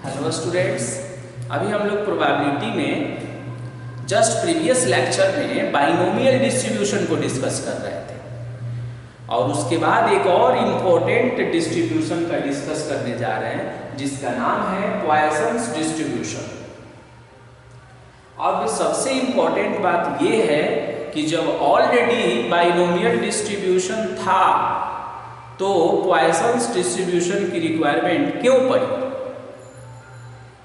Hello students, अभी हम लोग प्रोबेबिलिटी में जस्ट प्रीवियस लेक्चर में बाइनोमियल डिस्ट्रीब्यूशन को डिस्कस कर रहे थे और उसके बाद एक और इम्पोर्टेंट डिस्ट्रीब्यूशन का डिस्कस करने जा रहे हैं जिसका नाम है पॉइसन्स डिस्ट्रीब्यूशन। अब सबसे इम्पोर्टेंट बात यह है कि जब ऑलरेडी बाइनोमियल डिस्ट्रीब्यूशन था तो पॉइसन्स डिस्ट्रीब्यूशन की रिक्वायरमेंट क्यों पड़ी।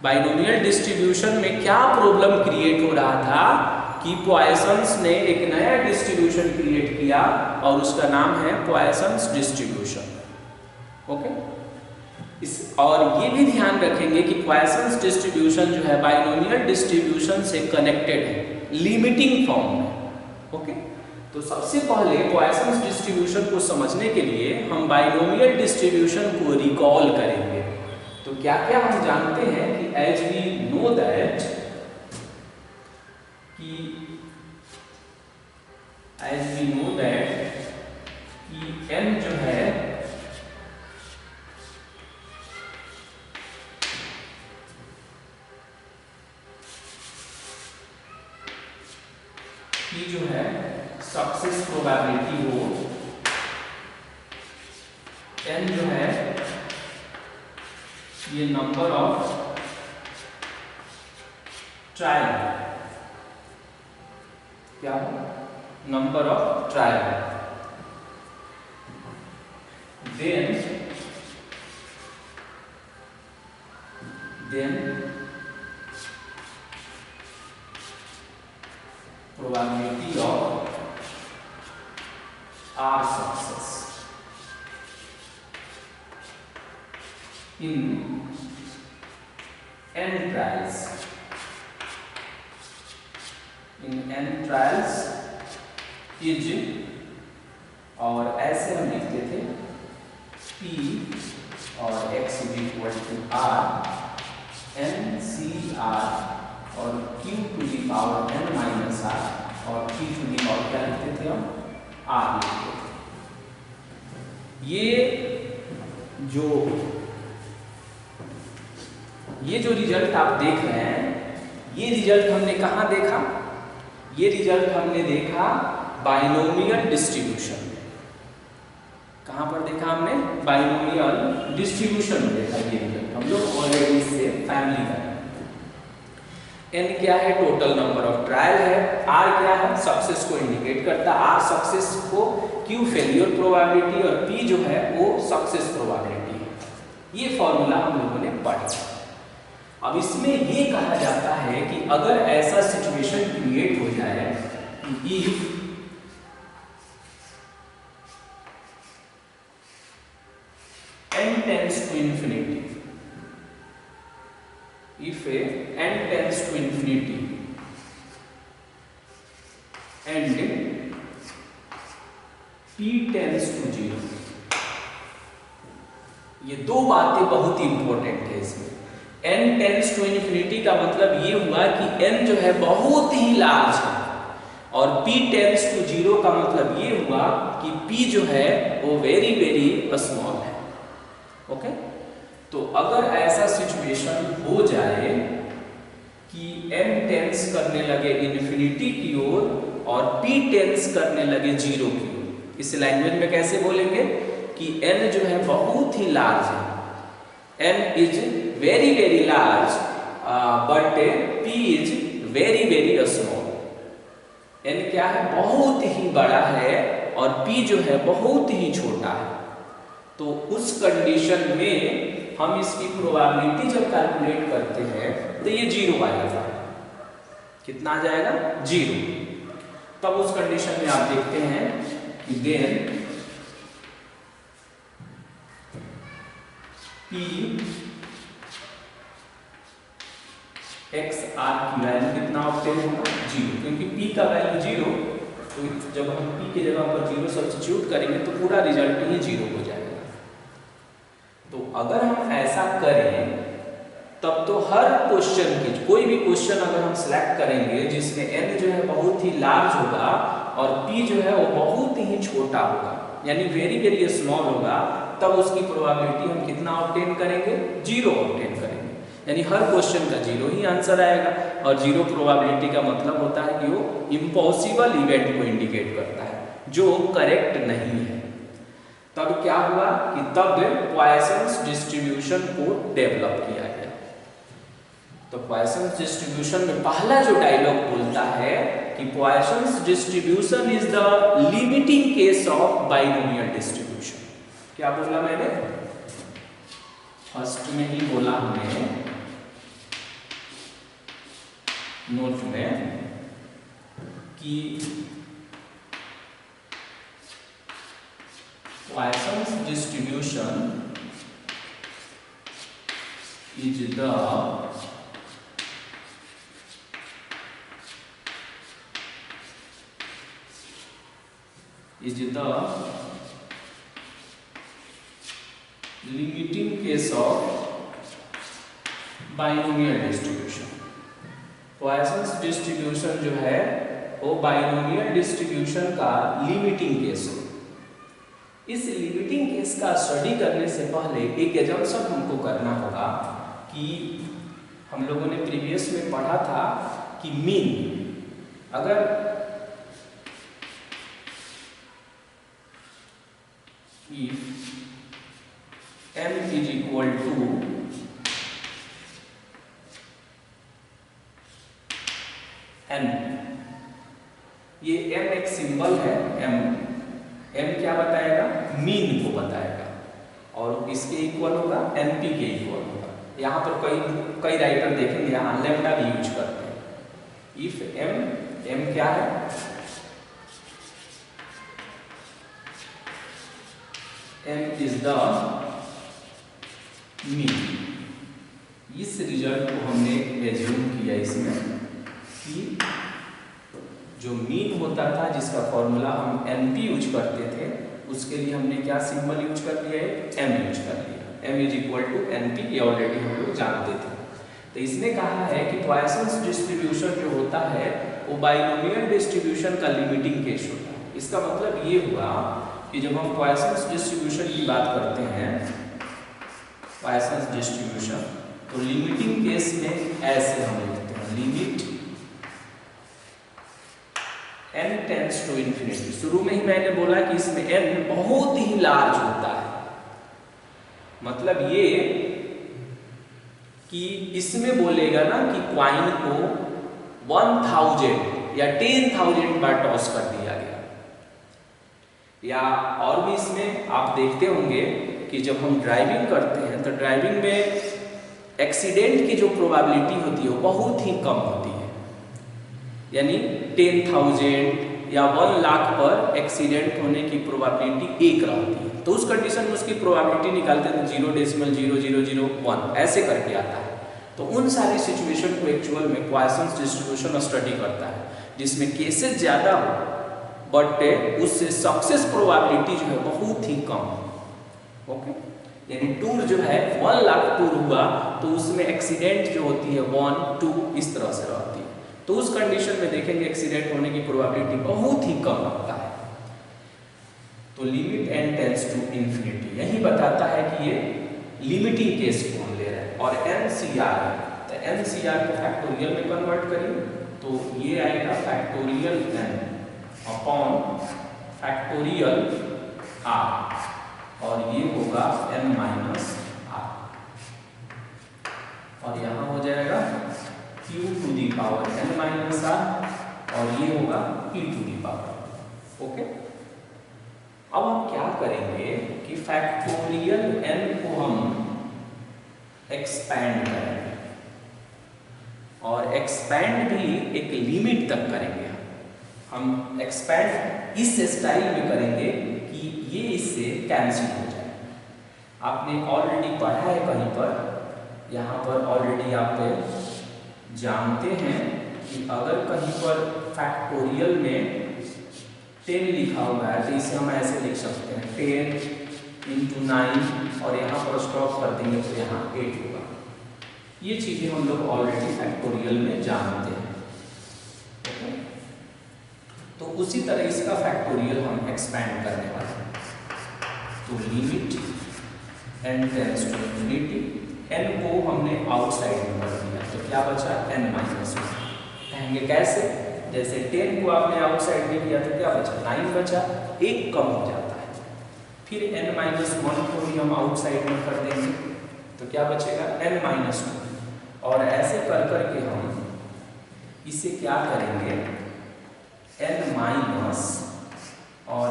बाइनोमियल डिस्ट्रीब्यूशन में क्या प्रॉब्लम क्रिएट हो रहा था कि पॉइसन्स ने एक नया डिस्ट्रीब्यूशन क्रिएट किया और उसका नाम है पॉइसन्स डिस्ट्रीब्यूशन। ओके, और ये भी ध्यान रखेंगे कि पॉइसन्स डिस्ट्रीब्यूशन जो है बाइनोमियल डिस्ट्रीब्यूशन से कनेक्टेड है लिमिटिंग फॉर्म में। ओके, तो सबसे पहले पॉइसन्स डिस्ट्रीब्यूशन को समझने के लिए हम बाइनोमियल डिस्ट्रीब्यूशन को रिकॉल करेंगे। तो क्या क्या हम जानते हैं कि एज वी नो दैट कि n जो है कि जो है सक्सेस प्रोबेबिलिटी हो, n जो है ये नंबर ऑफ ट्रायल, क्या number of trial, then probability of R success in n trials is, और ऐसे हम लिखते थे P और x equal to R n C R और Q to the power n minus R और P टू दी पावर क्या लिखते थे हम R लिखते थे। ये जो रिजल्ट आप देख रहे हैं, ये रिजल्ट हमने कहाँ देखा? ये रिजल्ट हमने देखा बाइनोमियल डिस्ट्रीब्यूशन में। कहाँ पर देखा हमने? बाइनोमियल डिस्ट्रीब्यूशन में देखा ये रिजल्ट। हम लोग ऑलरेडी इससे फैमिली का n क्या है? टोटल नंबर ऑफ ट्रायल है। r क्या है? सक्सेस को इंडिकेट करता है। r सक्सेस को, q फेलियर प्रोबेबिलिटी और p जो है वो सक्सेस प्रोबेबिलिटी है। ये फॉर्मूला हम लोगों ने पढ़ा। अब इसमें ये कहा जाता है कि अगर ऐसा सिचुएशन क्रिएट हो जाए if n tends to infinity, if n tends to infinity and p tends to 0, ये दो बातें बहुत इंपॉर्टेंट है इसमें। n tends to infinity का मतलब ये हुआ कि n जो है बहुत ही लार्ज है और p tends to 0 का मतलब ये हुआ कि p जो है वो वेरी वेरी स्मॉल है। ओके, तो अगर ऐसा सिचुएशन हो जाए कि n टेंस करने लगे इन्फिनिटी की ओर और p टेंस करने लगे 0 की ओर, इस लैंग्वेज में कैसे बोलेंगे कि n जो है बहुत ही लार्ज है, n is very very large but p is very very small. n क्या है? बहुत ही बड़ा है और p जो है बहुत ही छोटा है। तो उस कंडीशन में हम इसकी प्रोबेबिलिटी जब कैलकुलेट करते हैं तो ये 0 आएगा। कितना आ जाएगा? 0। तब उस कंडीशन में आप देखते हैं कि देन p x r की वैल्यू कितना ऑब्टेन होगा? 0, क्योंकि p का वैल्यू 0, तो जब हम p की जगह पर 0 सब्स्टिट्यूट करेंगे तो पूरा रिजल्ट ही 0 हो जाएगा। तो अगर हम ऐसा करें तब तो हर क्वेश्चन की, कोई भी क्वेश्चन अगर हम सिलेक्ट करेंगे जिसमें n जो है बहुत ही लार्ज होगा और p जो है वो बहुत ही छोटा होगा, यानी वेरी वेरी स्मॉल होगा, तब उसकी प्रोबेबिलिटी हम कितना ऑब्टेन करेंगे? 0 ऑब्टेन करेंगे। यानी हर क्वेश्चन का 0 ही आंसर आएगा, और 0 प्रोबेबिलिटी का मतलब होता है कि वो इम्पॉसिबल इवेंट को इंडिकेट करता है जो करेक्ट नहीं है। तब क्या हुआ कि तब पॉइसन्स डिस्ट्रीब्यूशन को डेवलप किया गया। तो पॉइसन्स डिस्ट्रीब्यूशन में पहला जो डायलॉग बोलता है कि Poisson's distribution is the limiting case of binomial distribution. क्या बोला मैंने? फर्स्ट में ही बोला हमने नोट में कि Poisson's distribution is the limiting case of binomial distribution। Poisson's distribution जो है वो बाइनोमियल डिस्ट्रीब्यूशन का लिमिटिंग केस है। इस लिमिटिंग केस का स्टडी करने से पहले एक एजम्पशन हमको करना होगा कि हम लोगों ने प्रीवियस में पढ़ा था कि मीन अगर m is equal to n, ये m एक सिंबल है, m क्या बताएगा? मीन को बताएगा, और इसके इक्वल होगा एनपी के इक्वल होगा। यहाँ पर कई राइटर देखेंगे यहाँ लैम्डा भी यूज करते हैं। इफ m क्या है? m is the mean. इस रिजल्ट को हमने एज्यूम किया इसमें कि जो मीन होता था जिसका फॉर्मूला हम NP यूज करते थे, उसके लिए हमने क्या सिंबल यूज कर लिया है? M यूज कर लिया। m is equal to NP, ये ऑलरेडी हम लोग जानते थे। तो इसने कहा है कि पॉइसन्स डिस्ट्रीब्यूशन जो होता है वो बाइनोमियल डिस्ट्रीब्यूशन का लिमिटिंग केस होता है। इसका मतलब ये हुआ कि जब हम पॉइसन्स डिस्ट्रीब्यूशन की बात करते हैं, पॉइसन्स डिस्ट्रीब्यूशन, तो लिमिटिंग केस में ऐसे हम लिखते हैं, limit n tends to infinity. शुरू में ही मैंने बोला कि इसमें n बहुत ही लार्ज होता है, मतलब ये कि इसमें बोलेगा ना कि क्वाइन को 1000 या 10,000 बार टॉस कर दिया गया, या और भी इसमें आप देखते होंगे कि जब हम ड्राइविंग करते हैं तो ड्राइविंग में एक्सीडेंट की जो प्रोबेबिलिटी होती है वो बहुत ही कम होती है, यानी 10,000 या 1 लाख पर एक्सीडेंट होने की प्रोबेबिलिटी 1 रहती है। तो उस कंडीशन में उसकी प्रोबेबिलिटी निकालते हैं 0.0001 ऐसे करके आता है। तो उन सारी सिचुएशन को एक्चुअल में पॉइसन्स डिस्ट्रीब्यूशन स्टडी करता है, जिसमें केसेस ज़्यादा हो बट उससे सक्सेस प्रोबेबिलिटी जो है बहुत ही कम है। ओके, यानी टूर जो है 1 लाख टूर हुआ तो उसमें एक्सीडेंट जो होती है 1, 2 इस तरह से रहती है। तो उस कंडीशन में देखेंगे एक्सीडेंट होने की प्रोबेबिलिटी बहुत ही कम रहता है। तो limit n tends to infinity यही बताता है कि ये लिमिटिंग केस को हम ले रहे हैं। और NCR, तो NCR को फैक्टोरियल में कन्वर्ट करिए तो ये आएगा factorial n upon factorial r, और ये होगा n माइनस r, और यहाँ हो जाएगा q to the power n minus r, और ये होगा p to the power. Okay, अब हम क्या करेंगे कि फैक्टोरियल n को हम एक्सपैंड करेंगे, और एक्सपैंड भी एक लिमिट तक करेंगे। हम एक्सपैंड इस स्टाइल में करेंगे कि ये इससे कैंसिल हो जाए। आपने ऑलरेडी पढ़ा है कहीं पर, यहाँ पर ऑलरेडी आप जानते हैं कि अगर कहीं पर फैक्टोरियल में 10 लिखा हुआ है तो इसे हम ऐसे लिख सकते हैं 10 × 9, और यहाँ पर स्टॉप कर देंगे तो यहाँ 8 होगा। ये चीज़ें हम लोग ऑलरेडी फैक्टोरियल में जानते हैं। ओके, तो उसी तरह इसका फैक्टोरियल हम एक्सपैंड करने वाले हैं। तो limit n tends to infinity n को हमने आउटसाइड में कर दिया, तो क्या बचा n-1। कहेंगे कैसे? जैसे 10 को आपने आउटसाइड में किया तो क्या बचा 9 बचा, एक कम हो जाता है। फिर n-1 को भी हम आउटसाइड में कर देंगे तो क्या बचेगा n-2। और ऐसे कर करके हम इसे क्या करेंगे n- और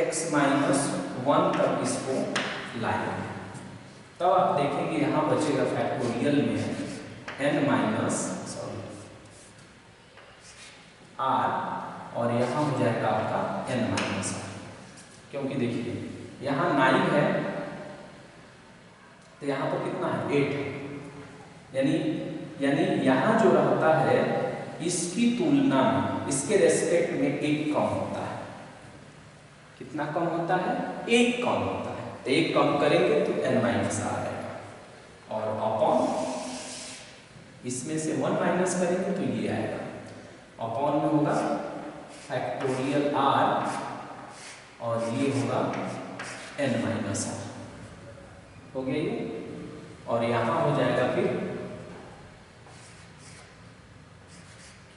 x-1 तक इसको लाएंगे, तब आप देखेंगे यहाँ बचेगा फैक्टोरियल में r और यहाँ हो जाएगा आपका n-r, क्योंकि देखिए यहाँ 9 है तो यहाँ पर कितना है 8 है, यानी यहाँ जो रहता है इसकी तुलना में इसके रेस्पेक्ट में 1 कम होता है। कितना कम होता है 1 कम होता है, तो 1 कम करेंगे तो n-r आएगा, और अपॉन इसमें से 1 माइनस करेंगे तो ये आएगा, अपॉन में होगा फैक्टोरियल r और ये होगा n-r, हो गया ये। और यहाँ हो जाएगा फिर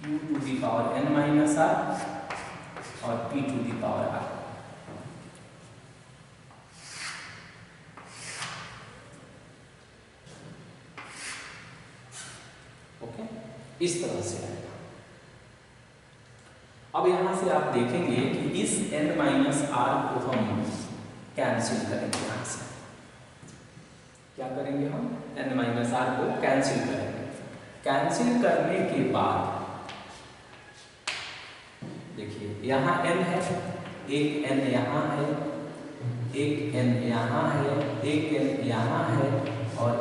q to the power n-r और p to the power r। Okay, इस तरह से आएगा। अब यहां से आप देखेंगे कि इस n-r को हम कैंसिल करेंगे, यहां से क्या करेंगे हम n-r को कैंसिल करेंगे। कैंसिल करने के बाद देखिए यहाँ n है, एक n यहाँ है, एक n यहाँ है, एक n यहाँ है और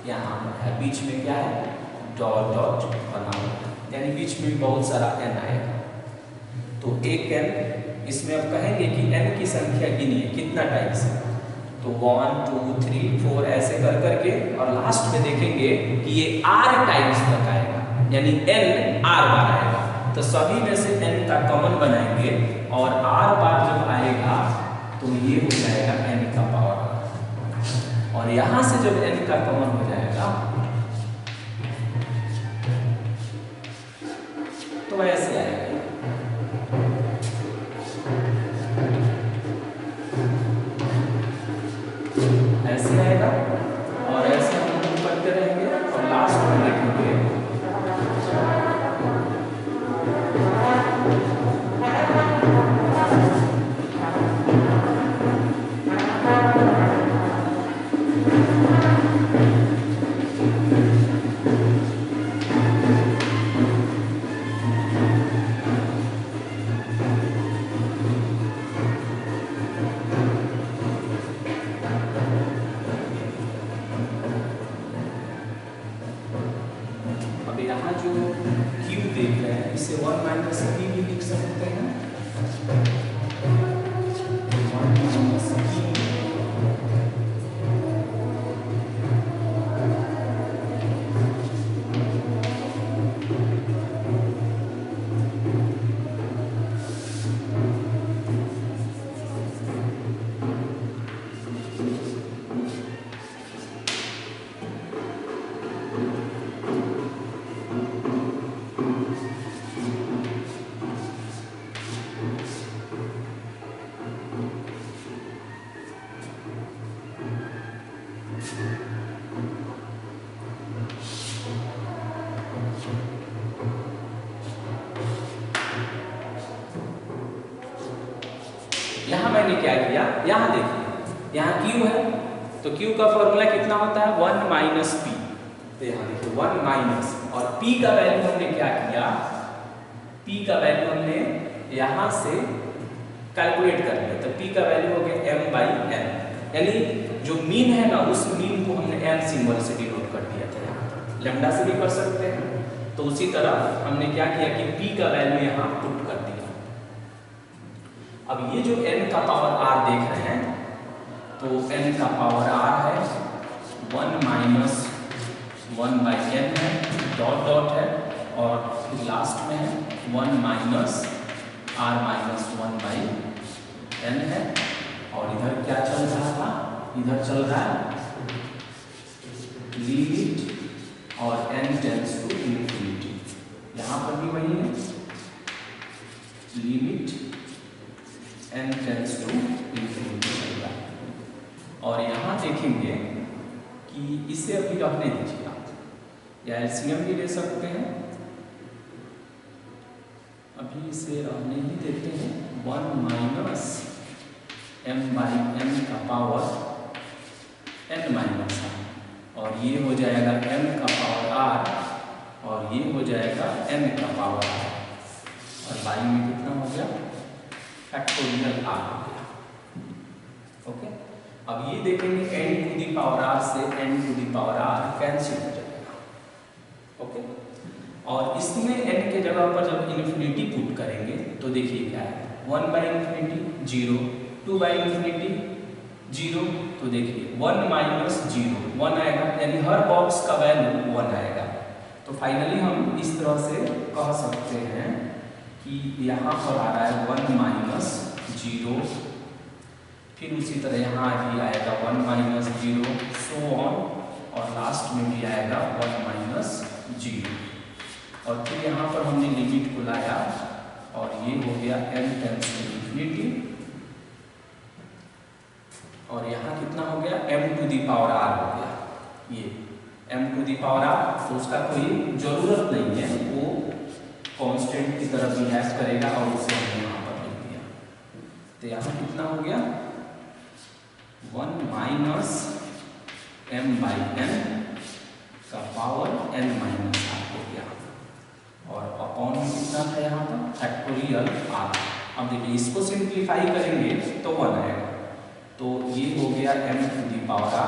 यहाँ है, बीच में क्या है डॉट डॉट बना हुआ है, यानी बीच में बहुत सारा n आएगा। तो एक n, इसमें अब कहेंगे कि n की संख्या गिनिए कितना टाइम्स है, तो 1 2 3 4 ऐसे कर करके, और लास्ट में देखेंगे कि ये r टाइम्स तक आएगा, यानी n r बार आएगा। तो सभी में से n का कॉमन बनाएंगे और r बार जब आएगा तो ये हो जाएगा n का पावर, और यहां से जब n का कॉमन हो जाएगा तो ऐसे आएगा, ऐसे आएगा, और ऐसे हम करते रहेंगे और लास्ट में देखेंगे यहाँ मैंने क्या किया, यहाँ देखिए यहाँ Q है तो Q का फॉर्मूला कितना होता है 1 माइनस पी, तो यहाँ देखिए 1 माइनस, और P का वैल्यू हमने क्या किया, P का वैल्यू हमने यहाँ से कैलकुलेट कर लिया, तो P का वैल्यू हो गया m/n, यानी जो मीन है ना उस मीन को हमने m सिंबल से डिनोट कर दिया था, यहाँ लैम्डा से भी कर सकते हैं। तो उसी तरह हमने क्या किया कि P का वैल्यू यहाँ पुट कर दिया। अब ये जो n का पावर r देख रहे हैं, तो n का पावर r है 1 माइनस 1/n है, डॉट डॉट है, और फिर लास्ट में है 1 माइनस r माइनस 1/n है। और इधर क्या चल रहा था, इधर चल रहा है लिमिट और n टेंस टू इन्फिनिटी, यहाँ पर भी वही है, limit n tends to infinity. और यहाँ देखेंगे कि इसे अभी रहने दीजिए आप, या एलसीएम भी ले सकते हैं, अभी इसे रहने ही देते हैं। 1 माइनस m बाई m का पावर n माइनस r, और ये हो जाएगा m का पावर r, और ये हो जाएगा n का पावर r, और बाई में कितना हो गया, फैक्टोरियल r हो गया। ओके, अब ये देखेंगे n to the power r से n to the power r cancel हो जाएगा। ओके, और इसमें n के जगह पर जब इन्फिनिटी पुट करेंगे तो देखिए क्या है, 1 बाई इन्फिनिटी 0, 2 बाई इन्फिनिटी 0, तो देखिए 1 माइनस 0 1 आएगा, यानी हर बॉक्स का वैल्यू 1 आएगा। तो फाइनली हम इस तरह से कह सकते हैं कि यहाँ पर आ रहा है 1 माइनस 0, फिर उसी तरह यहाँ भी आएगा 1 माइनस 0, सो ऑन, और लास्ट में भी आएगा 1 माइनस 0, और फिर यहाँ पर हमने लिमिट को लाया और ये हो गया n टेंस टू इन्फिनिटी, और यहाँ कितना हो गया, m to the power r हो गया। ये m to the power r, तो उसका कोई जरूरत नहीं है, वो कांस्टेंट की तरह बिहेव करेगा, और उसे हमने यहाँ पर लिख दिया। तो यहाँ कितना हो गया, 1 माइनस m बाई n का पावर n माइनस r हो गया, और अपॉन में कितना था यहाँ पर, फैक्टोरियल r। अब देखिए इसको सिंप्लीफाई करेंगे तो 1 आएगा, तो ये हो गया m to the power r,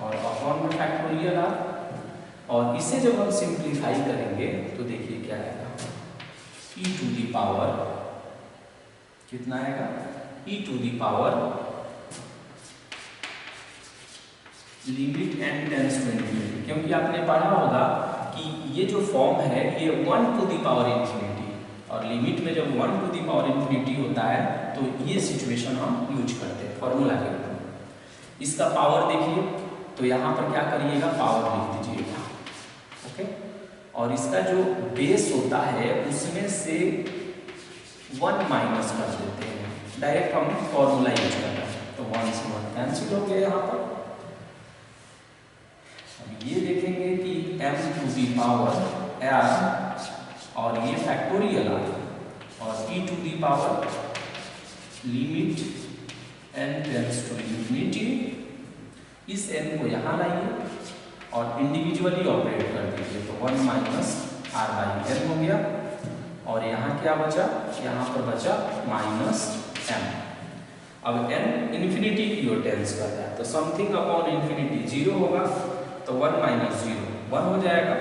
और अपॉन में फैक्टोरियल r, और इसे जब हम सिंप्लीफाई करेंगे तो देखिए क्या आएगा, e टू दी पावर कितना आएगा, e to the power limit n tends to infinity, क्योंकि आपने पढ़ा होगा कि ये जो फॉर्म है ये 1 टू दी पावर इन्फिनिटी, और लिमिट में जब 1 टू दी पावर इन्फिनिटी होता है तो ये सिचुएशन हम यूज करते हैं फॉर्मूला के रूप। इसका पावर देखिए, तो यहाँ पर क्या करिएगा, पावर लिख दीजिएगा। ओके, और इसका जो बेस होता है उसमें से 1 माइनस कर देते हैं, डायरेक्ट हम फॉर्मूला यूज कर रहे हैं, तो 1 से 1 कैंसिल हो गया यहाँ पर। ये देखेंगे कि m to the power r, और ये फैक्टोरियल r, और e to the power limit n tends to infinity, इस n को यहाँ लाइए और इंडिविजुअली ऑपरेट कर दीजिए, तो 1 माइनस r बाई n हो गया, और यहाँ क्या बचा, यहाँ पर बचा माइनस m। अब n इन्फिनिटी की ओर टेंस कर रहा है, तो समथिंग अपॉन इन्फिनिटी 0 होगा, तो 1 माइनस 0 1 हो जाएगा,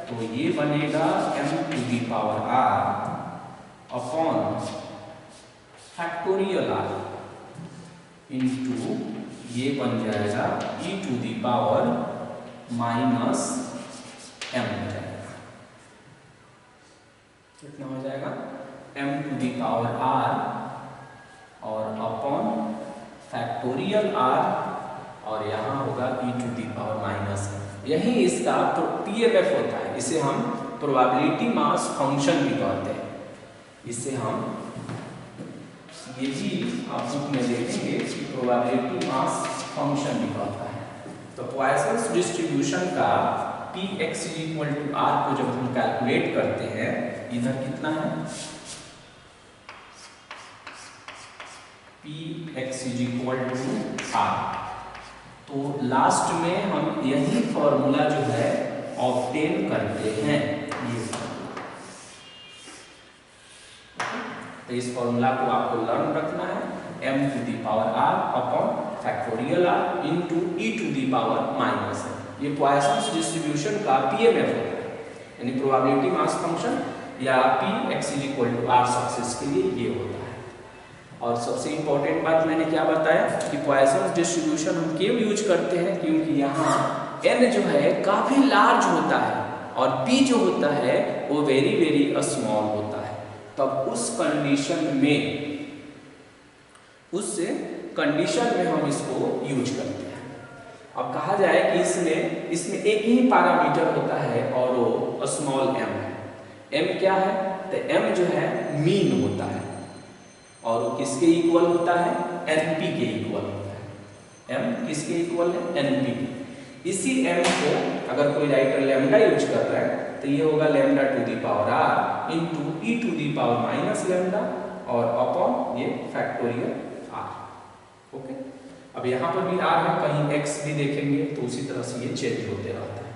तो ये बनेगा m to the power r upon factorial r into ये बन जाएगा e to the power minus m हो जाएगा। कितना हो जाएगा, m to the power r और अपॉन फैक्टोरियल r, और यहाँ होगा e to the power minus. यही इसका PMF होता है, इसे हम प्रोबेबिलिटी मास फंक्शन भी कहते हैं। इसे हम ये भी आप बुक में देखेंगे कि प्रोबेबिलिटी मास फंक्शन भी कहता है। तो पॉइसन्स डिस्ट्रीब्यूशन का Px इक्वल टू r को जब हम कैलकुलेट करते हैं, इधर कितना है, Px इक्वल टू r, तो लास्ट में हम यही फॉर्मूला जो है ऑब्टेन करते हैं, ये तो इस फॉर्मूला को आपको लर्न रखना है, m to the power r upon factorial r into e to the power minus है। ये पॉइसन्स डिस्ट्रीब्यूशन का PMF होता है, यानी प्रोबेबिलिटी मास फंक्शन या Px equal to r success के लिए ये होता है। और सबसे इंपॉर्टेंट बात मैंने क्या बताया कि पॉइसन्स डिस्ट्रीब्यूशन हम क्यों यूज करते हैं, क्योंकि यहाँ n जो है काफी लार्ज होता है और p जो होता है वो वेरी वेरी स्मॉल होता है। तब उस कंडीशन में हम इसको यूज करते हैं। अब कहा जाए कि इसमें एक ही पैरामीटर होता है और वो स्मॉल m है। m क्या है? तो m जो है मीन होता है और वो किसके इक्वल होता है? np के इक्वल होता है। m किसके इक्वल है? np के। इसी m को अगर कोई राइटर लैम्डा यूज कर रहा है तो ये होगा lambda to the power r into e to the power minus lambda और अपॉन ये फैक्टोरियल r। ओके, अब यहाँ पर भी r है, कहीं x भी देखेंगे तो उसी तरह से ये चेंज होते रहता है।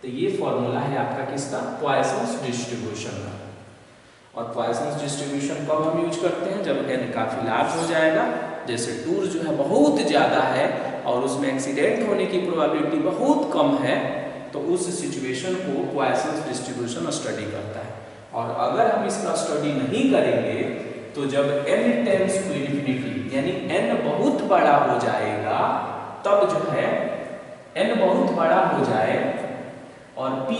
तो ये फॉर्मूला है आपका किसका? पॉइसन्स डिस्ट्रीब्यूशन का। और पॉइसन्स डिस्ट्रीब्यूशन कब हम यूज करते हैं? जब n काफी लार्ज हो जाएगा, जैसे टूर जो है बहुत ज्यादा है और उसमें एक्सीडेंट होने की प्रोबेबिलिटी बहुत कम है, तो उस सिचुएशन को पॉइसन्स डिस्ट्रीब्यूशन स्टडी करता है। और अगर हम इसका स्टडी नहीं करेंगे तो जब n टेंड्स टू इन्फिनिटी यानी n बहुत बड़ा हो जाएगा, तब जो है n बहुत बड़ा हो जाए और p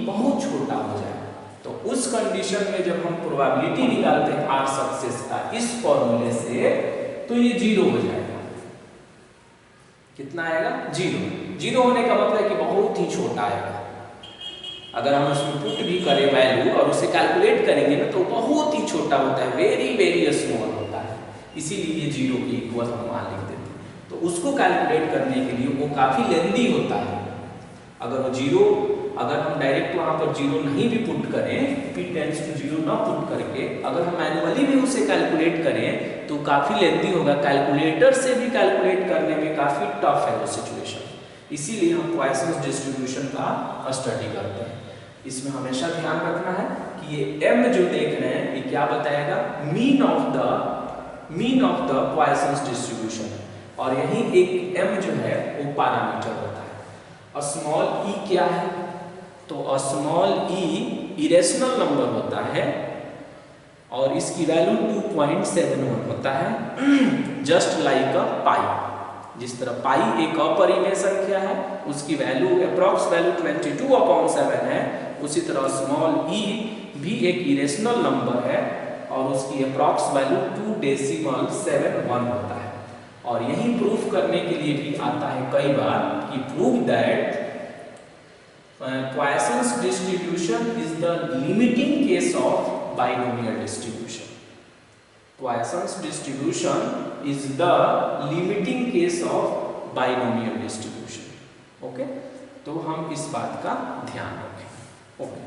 बहुत छोटा हो जाए, तो उस कंडीशन में जब हम प्रोबेबिलिटी निकालते हैं r सक्सेस का इस फॉर्मूले से, तो ये 0 हो जाएगा। कितना आएगा? 0। 0 होने का मतलब है कि बहुत ही छोटा आएगा। अगर हम उसमें पुट भी करें वैल्यू और उसे कैलकुलेट करेंगे ना, तो बहुत ही छोटा होता है, वेरी वेरी स्मॉल होता है, इसीलिए ये 0 के इक्वल हम वहां लिख देते हैं। तो उसको कैलकुलेट करने के लिए वो काफी लेंदी होता है। अगर हम डायरेक्ट वहां पर 0 नहीं भी पुट करें, p टेंड्स टू 0 ना पुट करके अगर हम मैन्युअली भी उसे कैलकुलेट करें तो काफी लेंदी होगा, कैलकुलेटर से भी कैलकुलेट करने में काफी टफ है वो सिचुएशन। इसीलिए हम पॉइसन्स डिस्ट्रीब्यूशन का स्टडी करते हैं। इसमें हमेशा ध्यान रखना है कि ये m जो देख रहे हैं ये क्या बताएगा? मीन ऑफ द पॉइसन्स डिस्ट्रीब्यूशन, और यही एक m जो है वो पैरामीटर होता है। स्मॉल e क्या है? तो स्मॉल e इरेशनल नंबर होता है और इसकी वैल्यू 2.71 होता है, जस्ट लाइक अ पाई। जिस तरह पाई एक अपरिमेय संख्या है, उसकी वैल्यू अप्रॉक्स वैल्यू 22/7 है, उसी तरह स्मॉल e भी एक इरेशनल नंबर है और उसकी अप्रॉक्स वैल्यू 2.71 होता है। और यही प्रूफ करने के लिए भी आता है कई बार कि prove that Poisson's distribution is the limiting case of binomial distribution. Poisson's distribution is the limiting case of binomial distribution. Okay? तो हम इस बात का ध्यान रखें। Okay.